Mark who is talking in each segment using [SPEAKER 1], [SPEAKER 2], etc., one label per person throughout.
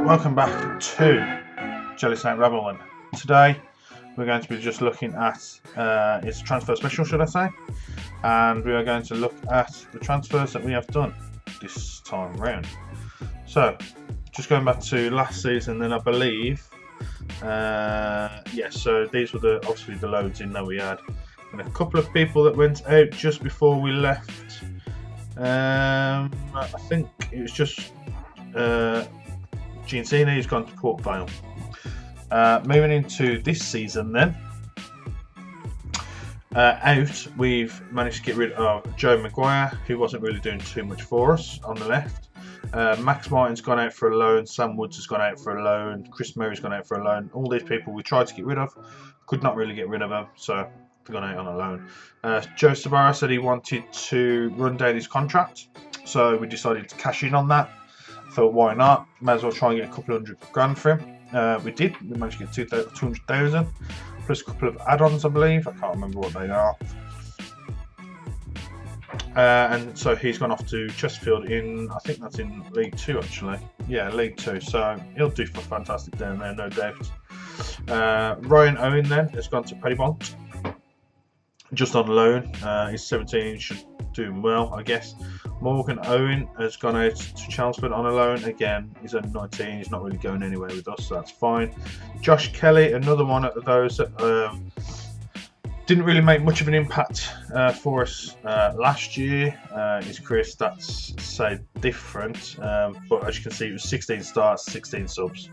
[SPEAKER 1] Welcome back to Jelly Snake Rebel, and today we're going to be just looking at its transfer special, should I say, and we are going to look at the transfers that we have done this time round. So just going back to last season, then I believe so these were obviously the loads in that we had, and a couple of people that went out just before we left. I think it was just Giancini who's gone to Port Vale. Moving into this season then, out we've managed to get rid of Joe Maguire, who wasn't really doing too much for us on the left. Max Martin's gone out for a loan, Sam Woods has gone out for a loan, Chris Murray's gone out for a loan. All these people we tried to get rid of, could not really get rid of them, so they've gone out on a loan. Joe Sabara said he wanted to run down his contract, so we decided to cash in on that. Thought, why not? May as well try and get a couple of $100,000 for him. We did. We managed to get 200,000 plus a couple of add-ons, I believe. I can't remember what they are. And so he's gone off to Chesterfield in, I think that's in League 2 actually. Yeah, League 2. So he'll do for fantastic down there, no doubt. Ryan Owen then has gone to Pettibont, just on loan. He's 17, should do well, I guess. Morgan Owen has gone out to Chelmsford on a loan. Again, he's under 19, he's not really going anywhere with us, so that's fine. Josh Kelly, another one of those that didn't really make much of an impact for us last year. His career stats say different, but as you can see, it was 16 starts, 16 subs.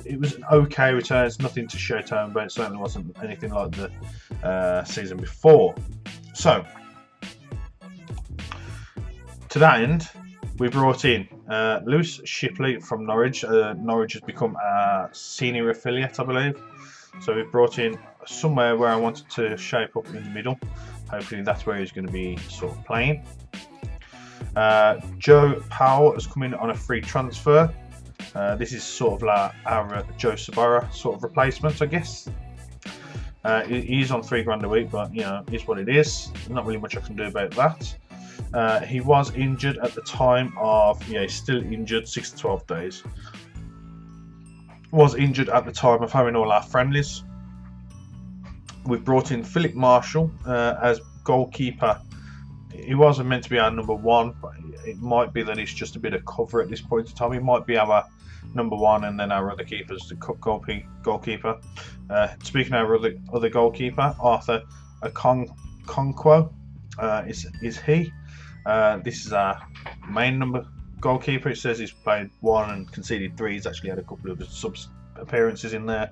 [SPEAKER 1] It was an okay return, it's nothing to shout home, but it certainly wasn't anything like the season before. So, to that end, we brought in Lewis Shipley from Norwich. Norwich has become a senior affiliate, I believe. So we've brought in somewhere where I wanted to shape up in the middle. Hopefully that's where he's going to be sort of playing. Joe Powell has come in on a free transfer. This is sort of like our Joe Sabara sort of replacement, I guess. He's on $3,000 a week, but you know, it's what it is. Not really much I can do about that. He was injured at the time of, he's still injured, 6 to 12 days. Was injured at the time of having all our friendlies. We've brought in Philip Marshall as goalkeeper. He wasn't meant to be our number one, but it might be that it's just a bit of cover at this point in time. He might be our number one, and then our other keeper's the goalkeeper. Speaking of our other goalkeeper, Arthur Okonkwo is he. This is our main number goalkeeper. It says he's played 1 and conceded 3. He's actually had a couple of sub appearances in there.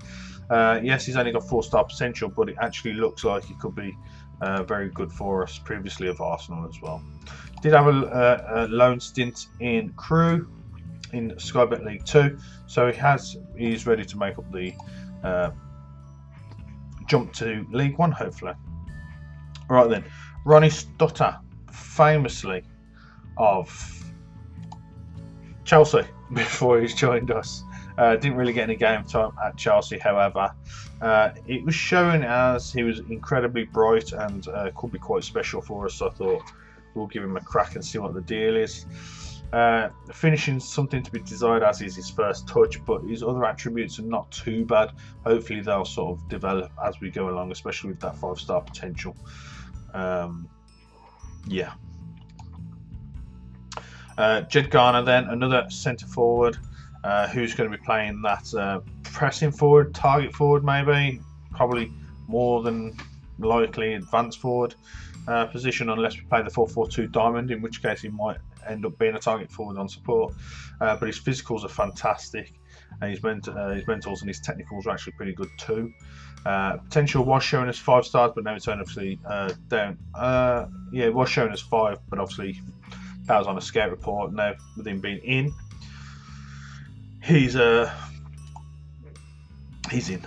[SPEAKER 1] Yes, he's only got 4-star potential, but it actually looks like he could be very good for us, previously of Arsenal as well. Did have a loan stint in Crewe in Sky Bet League 2, so he's ready to make up the jump to League 1, hopefully. Right then, Ronnie Stutter, famously of Chelsea before he's joined us. Didn't really get any game time at Chelsea, however. It was shown as he was incredibly bright and could be quite special for us, so I thought we'll give him a crack and see what the deal is. Finishing something to be desired, as is his first touch, but his other attributes are not too bad. Hopefully they'll sort of develop as we go along, especially with that 5-star potential. Jed Garner then, another centre forward who's going to be playing that pressing forward, target forward maybe, probably more than likely advanced forward position, unless we play the 4-4-2 diamond, in which case he might end up being a target forward on support. But his physicals are fantastic, and his mentals and his technicals are actually pretty good too. Potential was shown as 5 stars, but now it's obviously down. It was shown as 5, but obviously that was on a scout report. Now with him being in, he's in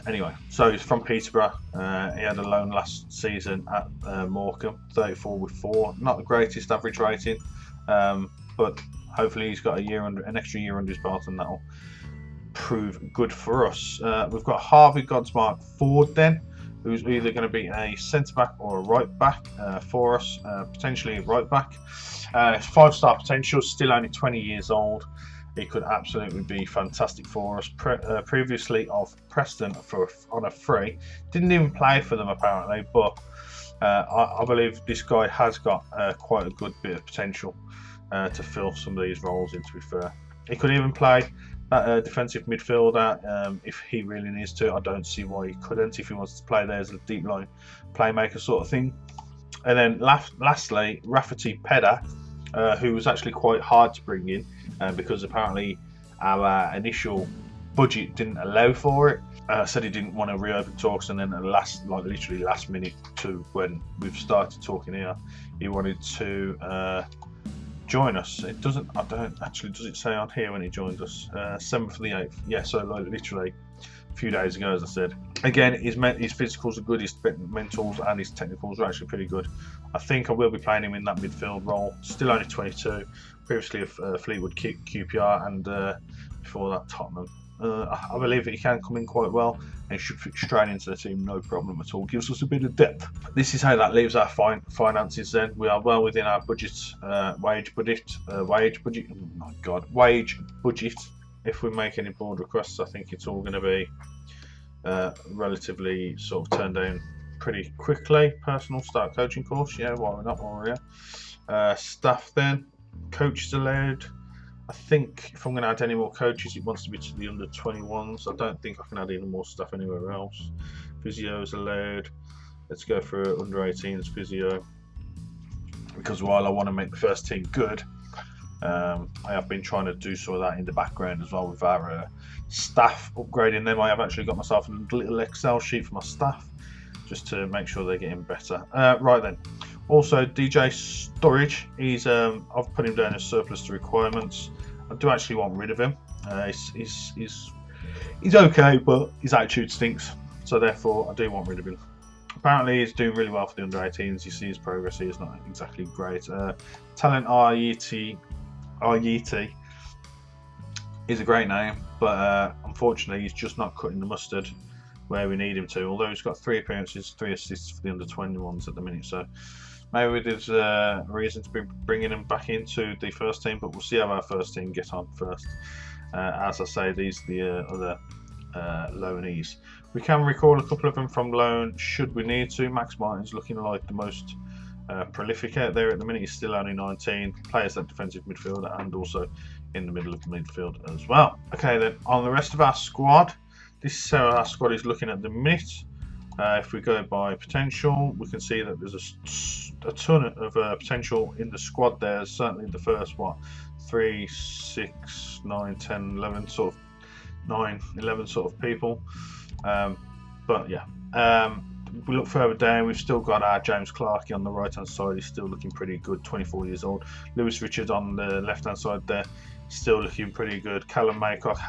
[SPEAKER 1] anyway. So he's from Peterborough. He had a loan last season at Morecambe, 34 with 4. Not the greatest average rating, but hopefully he's got an extra year under his belt, and that'll prove good for us. We've got Harvey Godsmark Ford then, who's either going to be a centre back or a right back for us, potentially a right back. 5-star potential, still only 20 years old. he could absolutely be fantastic for us. Previously of Preston on a free, didn't even play for them apparently, but I believe this guy has got quite a good bit of potential to fill some of these roles in, to be fair. He could even play that defensive midfielder if he really needs to. I don't see why he couldn't if he wants to play there as a deep line playmaker sort of thing. And then lastly, Rafferty Pedder, who was actually quite hard to bring in because apparently our initial budget didn't allow for it. Said he didn't want to reopen talks, and then at literally last minute to when we've started talking here, he wanted to join us. Does it say on here when he joined us? 7th of the 8th. Yeah, so literally a few days ago, as I said. Again, his physicals are good, his mentals and his technicals are actually pretty good. I think I will be playing him in that midfield role. Still only 22, previously of Fleetwood QPR, and before that Tottenham. I believe that he can come in quite well and he should fit straight into the team, no problem at all. Gives us a bit of depth. This is how that leaves our finances then. We are well within our budget, wage budget. Oh my God, wage budget. If we make any board requests, I think it's all going to be relatively sort of turned down pretty quickly. Personal start coaching course, yeah, why not, while we're here. Staff then, coaches allowed. I think if I'm going to add any more coaches, it wants to be to the under 21s. I don't think I can add any more stuff anywhere else. Physio is allowed. Let's go for under 18s physio, because while I want to make the first team good, I have been trying to do some of that in the background as well with our staff, upgrading them. I have actually got myself a little Excel sheet for my staff just to make sure they're getting better. Right then. Also, DJ Storage, I've put him down as surplus to requirements. I do actually want rid of him. He's okay, but his attitude stinks. So therefore, I do want rid of him. Apparently, he's doing really well for the under 18s. You see his progress here is not exactly great. Talent Ayiti is a great name, but unfortunately, he's just not cutting the mustard where we need him to. Although he's got 3 appearances, 3 assists for the under 21s at the minute, so maybe there's a reason to be bringing him back into the first team, but we'll see how our first team get on first. As I say, these are the other loanees. We can recall a couple of them from loan should we need to. Max Martin's looking like the most prolific out there at the minute. He's still only 19, plays that defensive midfielder and also in the middle of the midfield as well. Okay, then on the rest of our squad, this is how our squad is looking at the minute. If we go by potential, we can see that there's a ton of potential in the squad there. Certainly the first 3, 6, 9, 10, 11 sort of people. But yeah, we look further down, we've still got our James Clarkey on the right hand side. He's still looking pretty good, 24 years old. Lewis Richard on the left hand side there, still looking pretty good. Callum Maycock,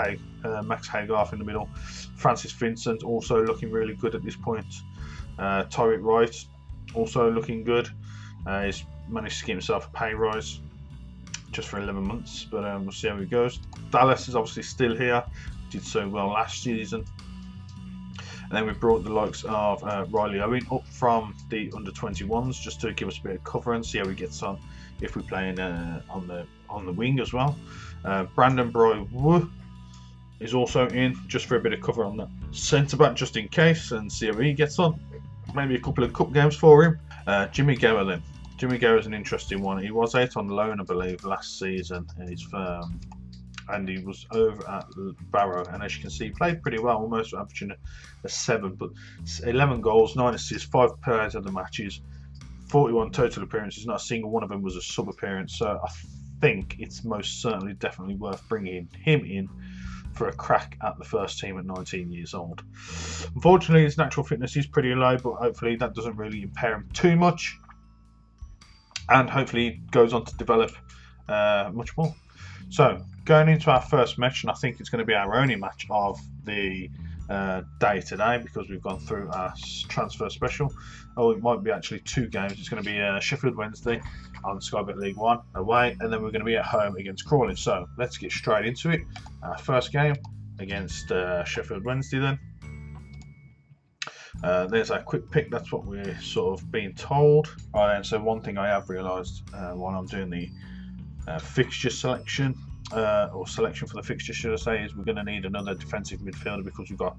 [SPEAKER 1] Max Haygarth in the middle. Francis Vincent also looking really good at this point. Tyreek Wright also looking good. He's managed to get himself a pay rise just for 11 months, but we'll see how he goes. Dallas is obviously still here, did so well last season. And then we've brought the likes of Riley Owen up from the under 21s just to give us a bit of cover and see how he gets on if we're playing on the wing as well. Brandon Broy is also in just for a bit of cover on that centre back just in case, and see how he gets on. Maybe a couple of cup games for him. Jimmy Gower then. Jimmy Gower is an interesting one. He was out on loan, I believe, last season in his firm, and he was over at Barrow, and as you can see, he played pretty well, almost averaging a 7, but 11 goals, 9 assists, 5 players of the matches, 41 total appearances. Not a single one of them was a sub appearance, so I think it's most certainly definitely worth bringing him in for a crack at the first team at 19 years old. Unfortunately, his natural fitness is pretty low, but hopefully that doesn't really impair him too much, and hopefully he goes on to develop much more. So going into our first match, and I think it's going to be our only match of the day today because we've gone through our transfer special. Oh, it might be actually 2 games. It's going to be Sheffield Wednesday on Sky Bet League 1 away, and then we're going to be at home against Crawley. So let's get straight into it. Our first game against Sheffield Wednesday then. There's our quick pick. That's what we're sort of being told. Right, and so one thing I have realised while I'm doing the fixture selection or selection for the fixture, should I say, is we're going to need another defensive midfielder because we've got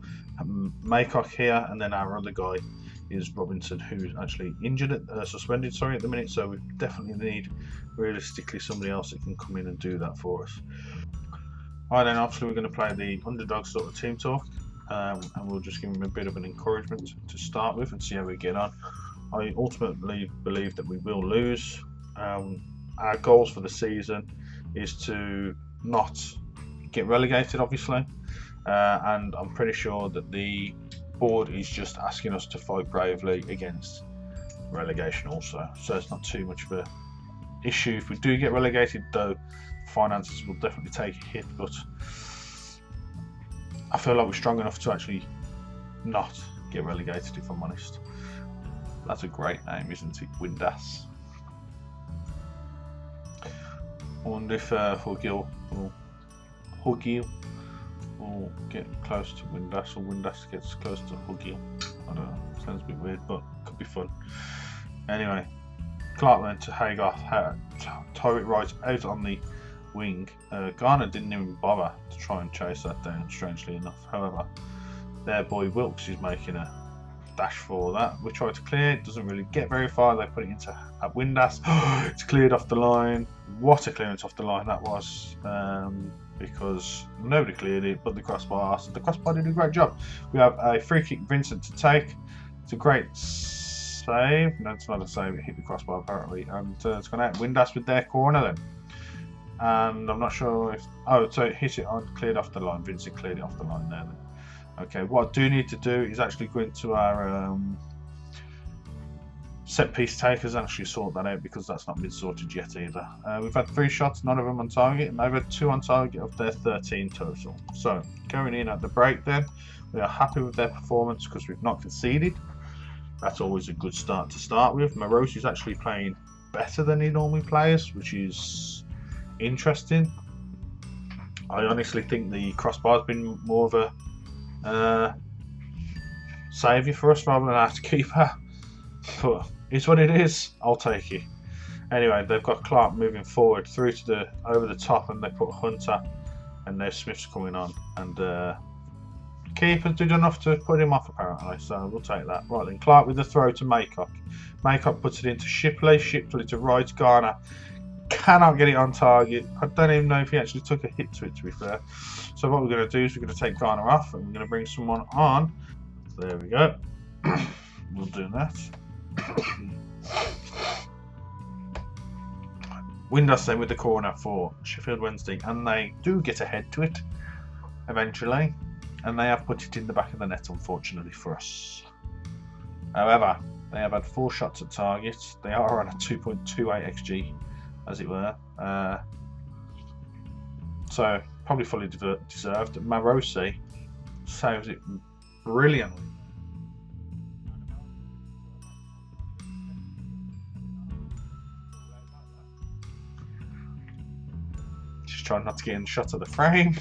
[SPEAKER 1] Maycock here, and then our other guy is Robinson, who's actually injured, suspended, sorry, at the minute. So we definitely need, realistically, somebody else that can come in and do that for us. Alright, then obviously we're going to play the underdog sort of team talk, and we'll just give them a bit of an encouragement to start with and see how we get on. I ultimately believe that we will lose. Our goals for the season is to not get relegated, obviously, and I'm pretty sure that the board is just asking us to fight bravely against relegation also, so it's not too much of a issue. If we do get relegated, though, finances will definitely take a hit, but I feel like we're strong enough to actually not get relegated, if I'm honest. That's a great name, isn't it? Windass. I wonder if Hugill will get close to Windass, or Windass gets close to Hugill. I don't know, sounds a bit weird, but could be fun. Anyway, Clark went to Hagar, Tyrant right out on the wing. Garner didn't even bother to try and chase that down, strangely enough. However, their boy Wilkes is making a dash for that. We tried to clear it, doesn't really get very far. They put it into Windass. It's cleared off the line. What a clearance off the line that was, because nobody cleared it but the crossbar. So the crossbar did a great job. We have a free kick, Vincent to take. It's a great save. No, it's not a save, it hit the crossbar apparently, and it's gone out. Windass with their corner then, and I'm not sure if, oh, so it hit it on, cleared off the line. Vincent cleared it off the line there then. Okay, what I do need to do is actually go into our set piece takers and actually sort that out, because that's not been sorted yet either. We've had 3 shots, none of them on target, and they've had 2 on target of their 13 total. So going in at the break then, we are happy with their performance because we've not conceded. That's always a good start to start with. Marosi is actually playing better than he normally plays, which is interesting. I honestly think the crossbar has been more of a saviour for us rather than our keeper, but it's what it is. I'll take it. Anyway, they've got Clark moving forward through to the over the top, and they put Hunter, and now Smith's coming on, and keeper's did enough to put him off apparently, so we'll take that. Right then, Clark with the throw to Maycock. Maycock puts it into Shipley. Shipley to right. Garner cannot get it on target. I don't even know if he actually took a hit to it, to be fair. So what we're going to do is we're going to take Garner off, and we're going to bring someone on. There we go. We'll do that. Windass then with the corner for Sheffield Wednesday, and they do get ahead to it eventually, and they have put it in the back of the net, unfortunately for us. However, they have had 4 shots at target. They are on a 2.28 XG, as it were. So probably fully deserved. Marosi saves it brilliantly. Just trying not to get in the shot of the frame.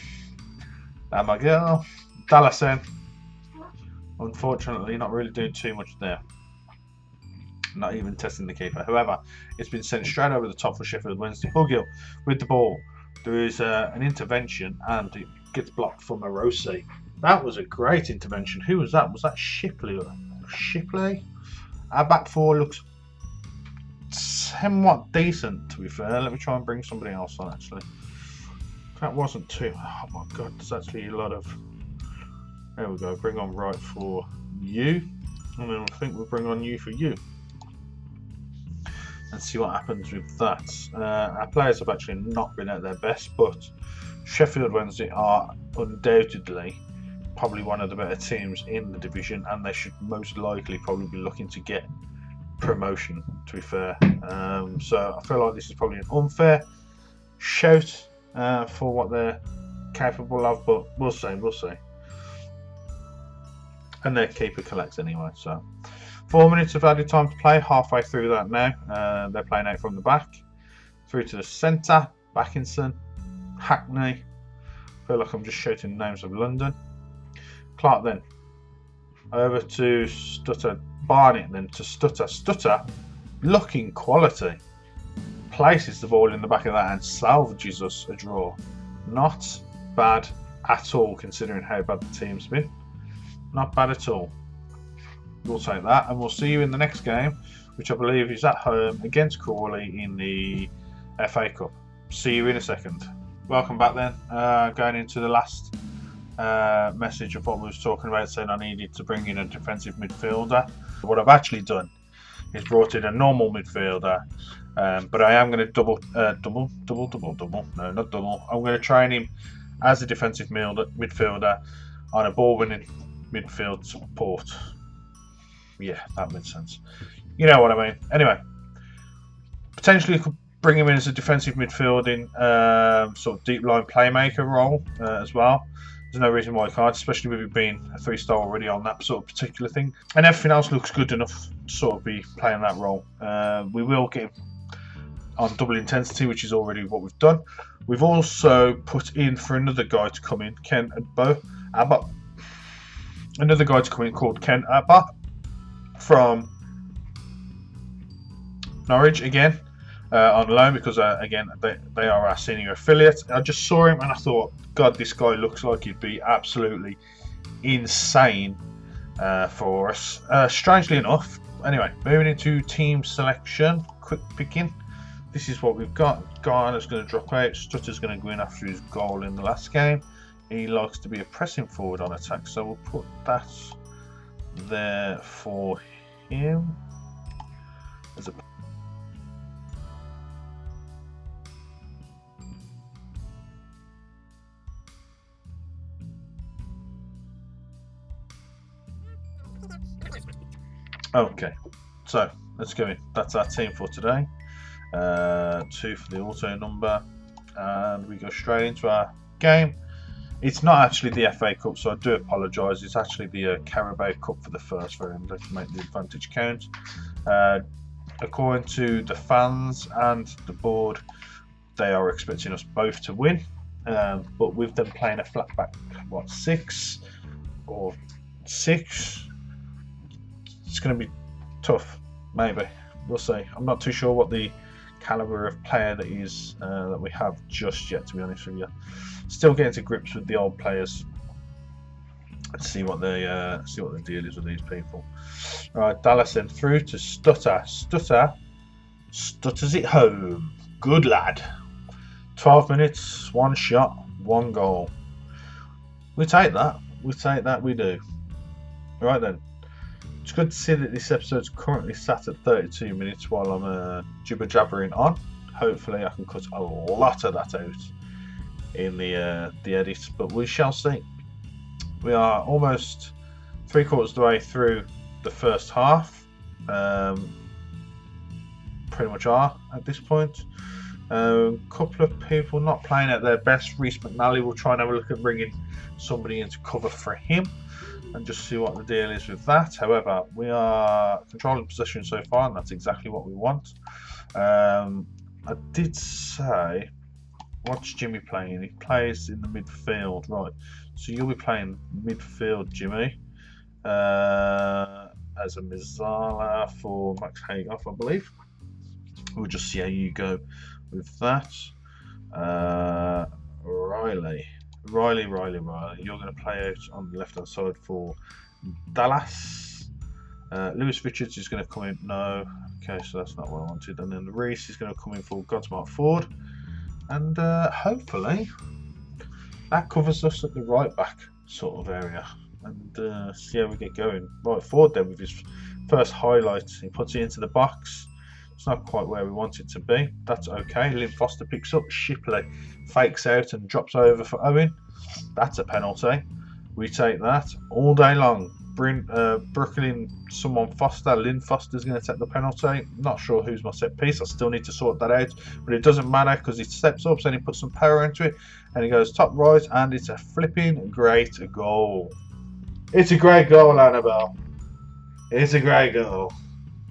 [SPEAKER 1] There my girl. Dallison, unfortunately, not really doing too much there. Not even testing the keeper. However, it's been sent straight over the top for Sheffield Wednesday. Hugill with the ball. There is an intervention, and it gets blocked for Marosi. That was a great intervention. Who was that? Was that Shipley? Shipley? Our back 4 looks somewhat decent, to be fair. Let me try and bring somebody else on, actually. That wasn't too... Oh my god, there's actually a lot of... There we go. Bring on right for you. And then I think we'll bring on you for you. And see what happens with that. Our players have actually not been at their best, but Sheffield Wednesday are undoubtedly probably one of the better teams in the division, and they should most likely probably be looking to get promotion, to be fair. So I feel like this is probably an unfair shout for what they're capable of, but we'll see, we'll see. And their keeper collects anyway, so 4 minutes of added time to play, halfway through that now. They're playing out from the back, through to the centre, Backinson, Hackney. I feel like I'm just shouting names of London. Clark then, over to Stutter, Barnett then to Stutter. Stutter, looking quality, places the ball in the back of that and salvages us a draw. Not bad at all, considering how bad the team's been. Not bad at all. We'll take that, and we'll see you in the next game, which I believe is at home against Crawley in the FA Cup. See you in a second. Welcome back then. Going into the last message of what we was talking about, saying I needed to bring in a defensive midfielder. What I've actually done is brought in a normal midfielder, but I am going to double. No, not double. I'm going to train him as a defensive midfielder on a ball-winning midfield support. Yeah, that makes sense. You know what I mean. Anyway, potentially could bring him in as a defensive midfielding sort of deep line playmaker role as well. There's no reason why he can't, especially with it being a 3-star already on that sort of particular thing. And everything else looks good enough to sort of be playing that role. We will get him on double intensity, which is already what we've done. We've also put in for another guy to come in, Ken Abbott. Another guy to come in called Ken Abbott from Norwich again. On loan, because again they are our senior affiliate. I just saw him and I thought, God, this guy looks like he'd be absolutely insane for us. Strangely enough, anyway, moving into team selection, quick picking. This is what we've got. Garner's going to drop out. Stutter's going to go in after his goal in the last game. He likes to be a pressing forward on attack, so we'll put that there for him. As a Okay, so let's go in. That's our team for today. 2 for the auto number, and we go straight into our game. It's not actually the FA Cup, so I do apologise. It's actually the Carabao Cup for the first round. Let's make the advantage count. According to the fans and the board, they are expecting us both to win. But with them playing a flat back, 6 or 6, it's going to be tough. Maybe we'll see. I'm not too sure what the caliber of player that is that we have just yet, to be honest with you. Still getting to grips with the old players. Let's see what the deal is with these people. All right, Dallas then through to Stutter. Stutters it home. Good lad. 12 minutes, 1 shot, 1 goal. We take that. We do. All right then. It's good to see that this episode's currently sat at 32 minutes while I'm jibber jabbering on. Hopefully I can cut a lot of that out in the edit, but we shall see. We are almost 3/4 of the way through the first half. Pretty much are at this point. A couple of people not playing at their best. Reece McNally will try and have a look at bringing somebody in to cover for him and just see what the deal is with that. However, we are controlling possession so far, and that's exactly what we want. I did say, what's Jimmy playing? He plays in the midfield, right? So you'll be playing midfield, Jimmy, as a Mizala for Max Hagoff, I believe. We'll just see how you go with that. Riley, you're going to play out on the left-hand side for Dallas. Lewis Richards is going to come in. No, okay, so that's not what I wanted. And then Reece is going to come in for Godsmart Ford, and hopefully that covers us at the right back sort of area. And see how we get going. Right, Ford then with his first highlight, he puts it into the box. It's not quite where we want it to be. That's okay. Lynn Foster picks up. Shipley fakes out and drops over for Owen. That's a penalty. We take that all day long. Brooklyn, someone Foster. Lynn Foster's going to take the penalty. Not sure who's my set piece. I still need to sort that out. But it doesn't matter because he steps up and he puts some power into it. And he goes top right. And it's a flipping great goal. It's a great goal, Annabelle. It's a great goal.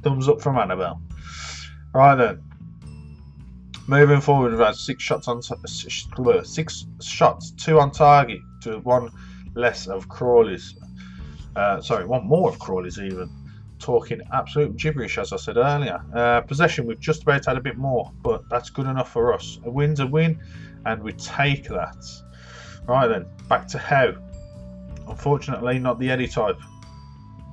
[SPEAKER 1] Thumbs up from Annabelle. Right then, moving forward, we've had 6 shots, 2 on target to 1 less of Crawley's. 1 more of Crawley's even. talking absolute gibberish, as I said earlier. Possession, we've just about had a bit more, but that's good enough for us. A win's a win, and we take that. Right then, back to Howe. Unfortunately, not the Eddie type.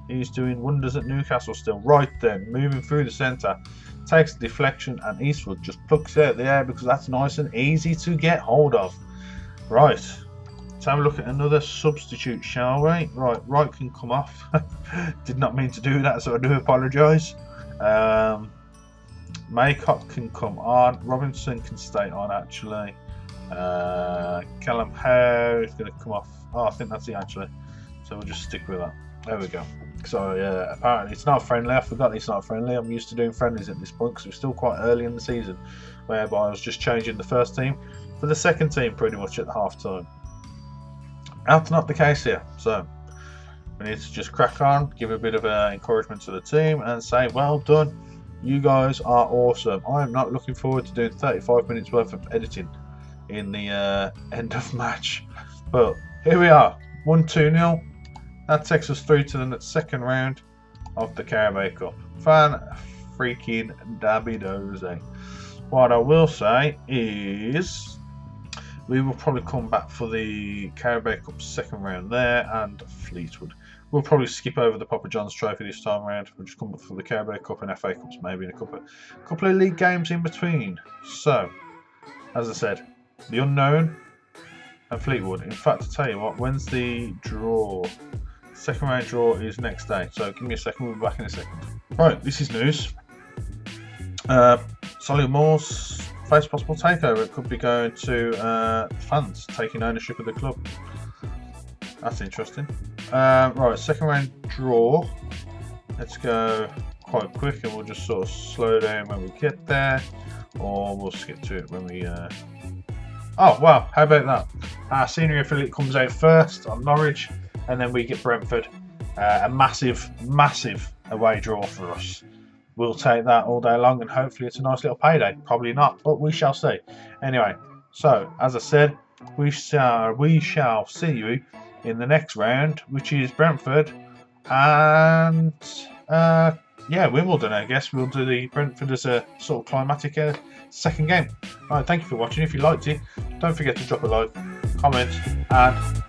[SPEAKER 1] He's doing wonders at Newcastle still. Right then, moving through the centre, takes the deflection, and Eastwood just plucks it out of the air because that's nice and easy to get hold of. Right, let's have a look at another substitute, shall we? Right, Wright can come off. Did not mean to do that, so I do apologise. Maycott can come on. Robinson can stay on, actually. Callum Howe is going to come off. Oh, I think that's it, actually. So we'll just stick with that. There we go. So, yeah, apparently it's not friendly. I forgot it's not friendly. I'm used to doing friendlies at this point because we're still quite early in the season, whereby I was just changing the first team for the second team pretty much at the half time. That's not the case here. So we need to just crack on, give a bit of encouragement to the team and say, well done, you guys are awesome. I'm not looking forward to doing 35 minutes worth of editing in the end of match, but here we are, 1-2-0. That takes us through to the second round of the Carabao Cup. Fan freaking dabby-dozy. What I will say is we will probably come back for the Carabao Cup second round there, and Fleetwood. We'll probably skip over the Papa John's Trophy this time around. We'll just come back for the Carabao Cup and FA Cups maybe in a couple of league games in between. So, as I said, the unknown and Fleetwood. In fact, to tell you what, when's the draw? Second round draw is next day. So give me a second, we'll be back in a second. Right, this is news. Solihull's face possible takeover. It could be going to fans taking ownership of the club. That's interesting. Right, second round draw. Let's go quite quick and we'll just sort of slow down when we get there, or we'll skip to it when we oh wow, how about that? Our senior affiliate comes out first on Norwich, and then we get Brentford. A massive away draw for us. We'll take that all day long, and hopefully it's a nice little payday. Probably not, but we shall see. Anyway, so as I said, we shall see you in the next round, which is Brentford and yeah, Wimbledon. I guess we'll do the Brentford as a sort of climatic second game. Right, thank you for watching. If you liked it, don't forget to drop a like, comment, and